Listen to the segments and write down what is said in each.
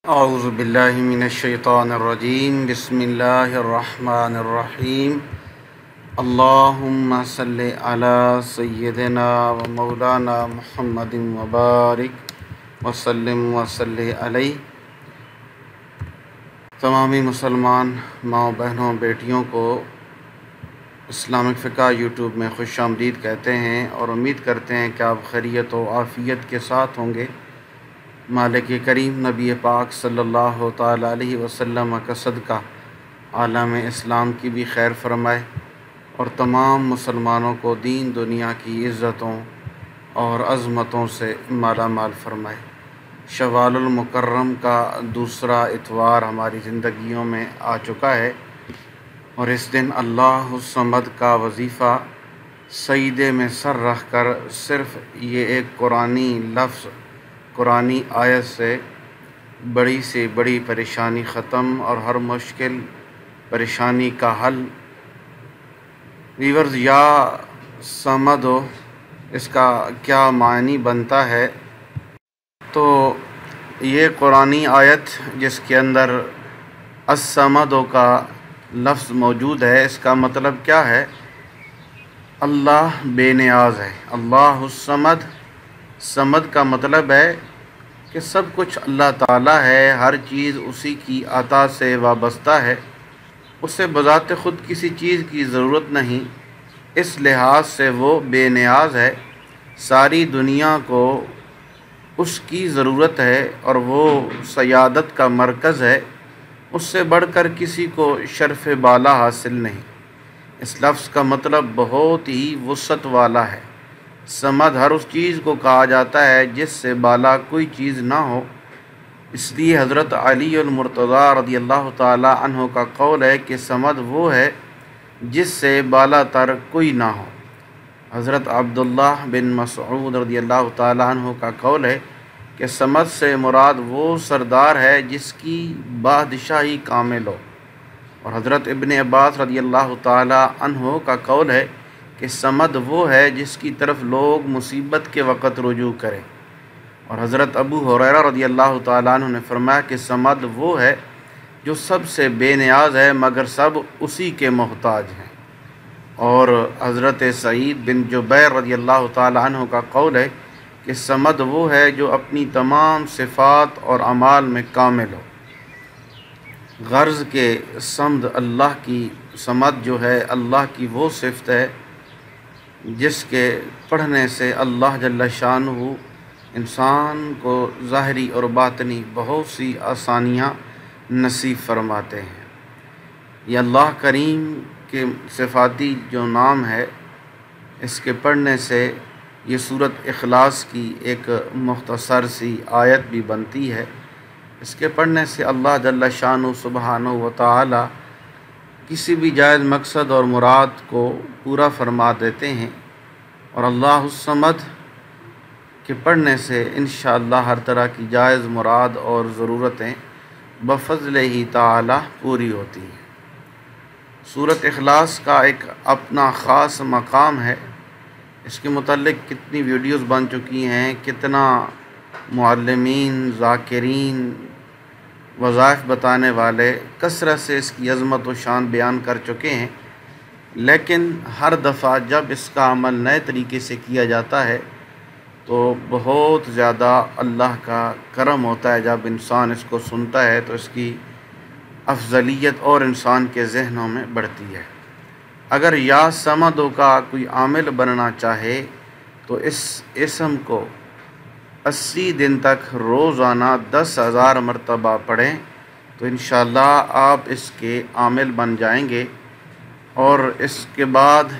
اعوذ باللہ من الشیطان الرجیم بسم اللہ الرحمن الرحیم اللہم صلی علی سیدنا و مولانا محمد وبارک وسلم وصلی علیہ۔ تمامی مسلمان ماؤں بہنوں بیٹیوں کو اسلامک فقہ یوٹیوب میں خوش آمدید کہتے ہیں اور امید کرتے ہیں کہ آپ خیریت و عافیت کے ساتھ ہوں گے۔ مالک کریم نبی پاک صلی اللہ تعالیٰ علیہ وسلم کا صدقہ عالم اسلام کی بھی خیر فرمائے اور تمام مسلمانوں کو دین دنیا کی عزتوں اور عظمتوں سے مالا مال فرمائے۔ شوال المکرم کا دوسرا اتوار ہماری زندگیوں میں آ چکا ہے اور اس دن اللہ الصمد کا وظیفہ سجدے میں سر رکھ کر صرف یہ ایک قرآنی لفظ، قرآنی آیت سے بڑی سے بڑی پریشانی ختم اور ہر مشکل پریشانی کا حل۔ ویورز، یا صمد ہو، اس کا کیا معنی بنتا ہے؟ تو یہ قرآنی آیت جس کے اندر الصمد کا لفظ موجود ہے، اس کا مطلب کیا ہے؟ اللہ بے نیاز ہے۔ اللہ الصمد، صمد کا مطلب ہے کہ سب کچھ اللہ تعالیٰ ہے، ہر چیز اسی کی عطا سے وابستہ ہے، اسے بذات خود کسی چیز کی ضرورت نہیں، اس لحاظ سے وہ بے نیاز ہے۔ ساری دنیا کو اس کی ضرورت ہے اور وہ سیادت کا مرکز ہے، اس سے بڑھ کر کسی کو شرف بالا حاصل نہیں۔ اس لفظ کا مطلب بہت ہی وسعت والا ہے۔ صمد ہر اس چیز کو کہا جاتا ہے جس سے بالا کوئی چیز نہ ہو، اس لیے حضرت علی المرتضیٰ رضی اللہ تعالی عنہ کا قول ہے کہ صمد وہ ہے جس سے بالا تر کوئی نہ ہو۔ حضرت عبداللہ بن مسعود رضی اللہ تعالی عنہ کا قول ہے کہ صمد سے مراد وہ سردار ہے جس کی بادشاہی کامل ہو، اور حضرت ابن عباس رضی اللہ تعالی عنہ کا قول ہے کہ صمد وہ ہے جس کی طرف لوگ مصیبت کے وقت رجوع کریں، اور حضرت ابو ہریرہ رضی اللہ تعالیٰ عنہ نے فرمایا کہ صمد وہ ہے جو سب سے بے نیاز ہے مگر سب اسی کے محتاج ہیں۔ اور حضرت سعید بن جبیر رضی اللہ تعالیٰ عنہ کا قول ہے کہ صمد وہ ہے جو اپنی تمام صفات اور اعمال میں کامل ہو۔ غرض کہ صمد جو ہے اللہ کی وہ صفت ہے جس کے پڑھنے سے اللہ جل شانہ انسان کو ظاہری اور باطنی بہت سی آسانیاں نصیب فرماتے ہیں۔ یہ اللہ کریم کے صفاتی جو نام ہے، اس کے پڑھنے سے یہ سورۃ اخلاص کی ایک مختصر سی آیت بھی بنتی ہے۔ اس کے پڑھنے سے اللہ جل شانہ سبحانہ و تعالی کسی بھی جائز مقصد اور مراد کو پورا فرما دیتے ہیں، اور اللہ الصمد کے پڑھنے سے انشاءاللہ ہر طرح کی جائز مراد اور ضرورتیں بفضل ہی تعالی پوری ہوتی ہیں۔ سورۃ اخلاص کا ایک اپنا خاص مقام ہے، اس کے متعلق کتنی ویڈیوز بن چکی ہیں، کتنا معلمین، ذاکرین، وظائف بتانے والے کثرت سے اس کی عظمت و شان بیان کر چکے ہیں، لیکن ہر دفعہ جب اس کا عمل نئے طریقے سے کیا جاتا ہے تو بہت زیادہ اللہ کا کرم ہوتا ہے۔ جب انسان اس کو سنتا ہے تو اس کی افضلیت اور انسان کے ذہنوں میں بڑھتی ہے۔ اگر یا صمد کا کوئی عامل بننا چاہے تو اس اسم کو 80 دن تک روزانہ 10,000 مرتبہ پڑھیں تو انشاءاللہ آپ اس کے عامل بن جائیں گے، اور اس کے بعد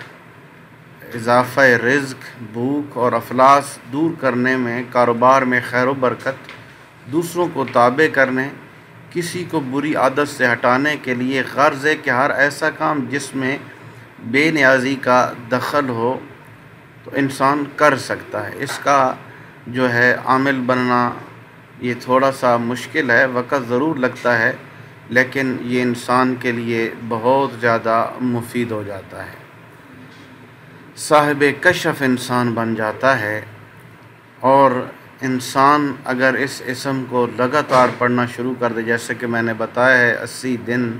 اضافہ رزق، بھوک اور افلاس دور کرنے میں، کاروبار میں خیر و برکت، دوسروں کو تابع کرنے، کسی کو بری عادت سے ہٹانے کے لیے، غرض ہے کہ ہر ایسا کام جس میں بے نیازی کا دخل ہو تو انسان کر سکتا ہے۔ اس کا جو ہے عامل بننا یہ تھوڑا سا مشکل ہے، وقت ضرور لگتا ہے، لیکن یہ انسان کے لیے بہت زیادہ مفید ہو جاتا ہے۔ صاحب کشف انسان بن جاتا ہے، اور انسان اگر اس اسم کو لگاتار پڑھنا شروع کر دے، جیسے کہ میں نے بتایا ہے 80 دن،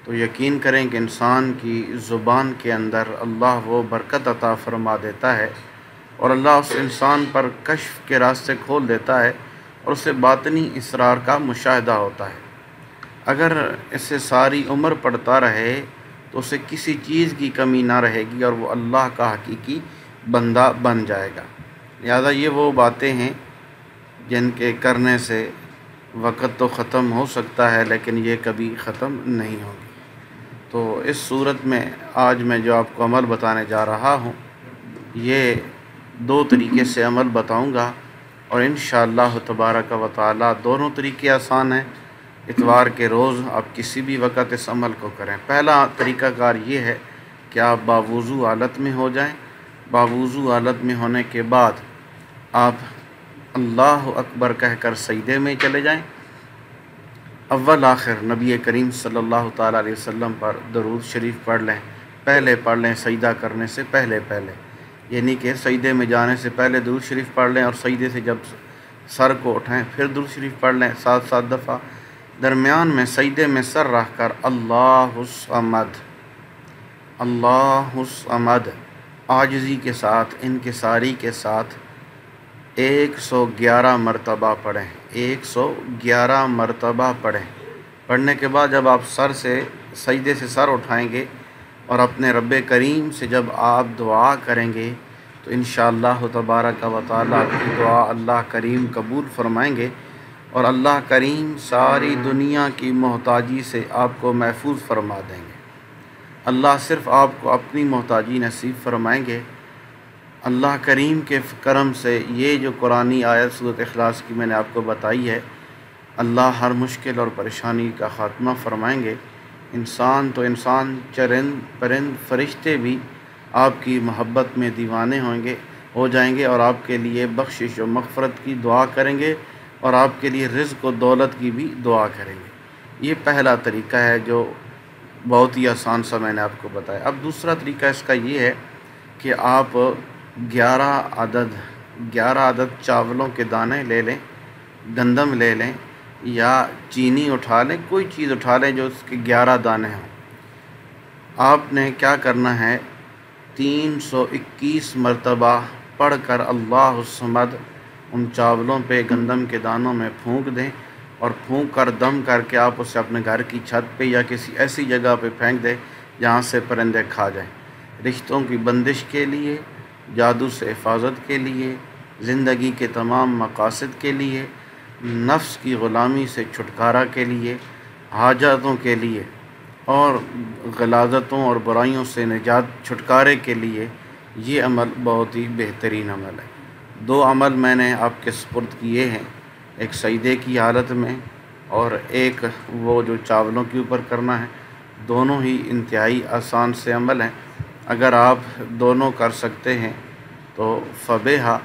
تو یقین کریں کہ انسان کی زبان کے اندر اللہ وہ برکت عطا فرما دیتا ہے، اور اللہ اس انسان پر کشف کے راستے کھول دیتا ہے، اور اسے باطنی اسرار کا مشاہدہ ہوتا ہے۔ اگر اسے ساری عمر پڑھتا رہے تو اسے کسی چیز کی کمی نہ رہے گی، اور وہ اللہ کا حقیقی بندہ بن جائے گا۔ لہذا یہ وہ باتیں ہیں جن کے کرنے سے وقت تو ختم ہو سکتا ہے، لیکن یہ کبھی ختم نہیں ہوگی۔ تو اس صورت میں آج میں جو آپ کو عمل بتانے جا رہا ہوں، یہ 2 طریقے سے عمل بتاؤں گا، اور انشاءاللہ تبارک و تعالی دونوں طریقے آسان ہیں۔ اتوار کے روز آپ کسی بھی وقت اس عمل کو کریں۔ پہلا طریقہ کار یہ ہے کہ آپ باوضو حالت میں ہو جائیں۔ باوضو حالت میں ہونے کے بعد آپ اللہ اکبر کہہ کر سجدے میں چلے جائیں۔ اول آخر نبی کریم صلی اللہ تعالیٰ علیہ وسلم پر درود شریف پڑھ لیں۔ پہلے پڑھ لیں سجدہ کرنے سے پہلے، یعنی کہ سجدے میں جانے سے پہلے درود شریف پڑھ لیں، اور سجدے سے جب سر کو اٹھائیں پھر درود شریف پڑھ لیں 7 دفعہ۔ درمیان میں سجدے میں سر رکھ کر اللہ الصمد، اللہ الصمد عاجزی کے ساتھ، انکساری کے ساتھ 111 مرتبہ پڑھیں۔ 111 مرتبہ پڑھیں۔ پڑھنے کے بعد جب آپ سجدے سے سر اٹھائیں گے اور اپنے رب کریم سے جب آپ دعا کریں گے تو انشاءاللہ تبارک و تعالی آپ کی دعا اللہ کریم قبول فرمائیں گے، اور اللہ کریم ساری دنیا کی محتاجی سے آپ کو محفوظ فرما دیں گے۔ اللہ صرف آپ کو اپنی محتاجی نصیب فرمائیں گے۔ اللہ کریم کے کرم سے یہ جو قرآنی آیت سورۃ اخلاص کی میں نے آپ کو بتائی ہے، اللہ ہر مشکل اور پریشانی کا خاتمہ فرمائیں گے۔ انسان تو انسان، چرند پرند فرشتے بھی آپ کی محبت میں دیوانے ہو جائیں گے، اور آپ کے لیے بخشش و مغفرت کی دعا کریں گے، اور آپ کے لیے رزق و دولت کی بھی دعا کریں گے۔ یہ پہلا طریقہ ہے جو بہت ہی آسان سا میں نے آپ کو بتایا۔ اب دوسرا طریقہ اس کا یہ ہے کہ آپ 11 عدد چاولوں کے دانے لے لیں، گندم لے لیں، یا چینی اٹھا لیں، کوئی چیز اٹھا لیں جو اس کے 11 دانے ہوں۔ آپ نے کیا کرنا ہے، 321 مرتبہ پڑھ کر اللہ الصمد ان چاولوں پہ، گندم کے دانوں میں پھونک دیں، اور پھونک کر دم کر کے آپ اسے اپنے گھر کی چھت پہ یا کسی ایسی جگہ پہ پھینک دیں جہاں سے پرندے کھا جائیں۔ رشتوں کی بندش کے لیے، جادو سے حفاظت کے لیے، زندگی کے تمام مقاصد کے لیے، نفس کی غلامی سے چھٹکارا کے لیے، حاجتوں کے لیے، اور غلاظتوں اور برائیوں سے نجات چھٹکارے کے لیے یہ عمل بہت ہی بہترین عمل ہے۔ 2 عمل میں نے آپ کے سپرد کیے ہیں، ایک سجدے کی حالت میں اور ایک وہ جو چاولوں کے اوپر کرنا ہے۔ دونوں ہی انتہائی آسان سے عمل ہیں۔ اگر آپ دونوں کر سکتے ہیں تو فبیہا،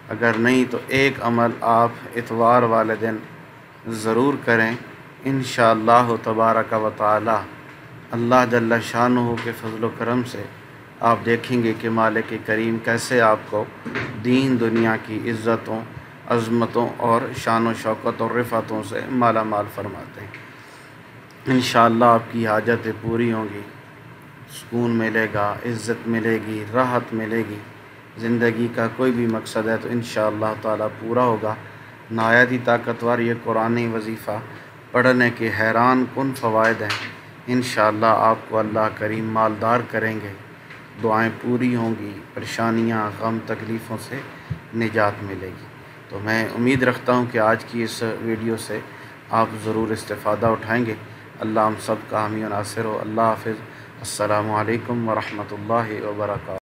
اگر نہیں تو ایک عمل آپ اتوار والے دن ضرور کریں۔ انشاءاللہ تبارک و تعالی اللہ جل شانہ کے فضل و کرم سے آپ دیکھیں گے کہ مالک کریم کیسے آپ کو دین دنیا کی عزتوں، عظمتوں اور شان و شوکت اور رفعتوں سے مالا مال فرماتے ہیں۔ انشاءاللہ آپ کی حاجتیں پوری ہوں گی، سکون ملے گا، عزت ملے گی، راحت ملے گی۔ زندگی کا کوئی بھی مقصد ہے تو انشاءاللہ تعالی پورا ہوگا۔ نہایت ہی طاقتور یہ قرآنی وظیفہ پڑھنے کے حیران کن فوائد ہیں۔ انشاءاللہ آپ کو اللہ کریم مالدار کریں گے، دعائیں پوری ہوں گی، پریشانیاں، غم، تکلیفوں سے نجات ملے گی۔ تو میں امید رکھتا ہوں کہ آج کی اس ویڈیو سے آپ ضرور استفادہ اٹھائیں گے۔ اللہ ہم سب کا حامی و ناصر ہو۔ اللہ حافظ۔ السلام علیکم ورحمۃ اللہ وبرکاتہ۔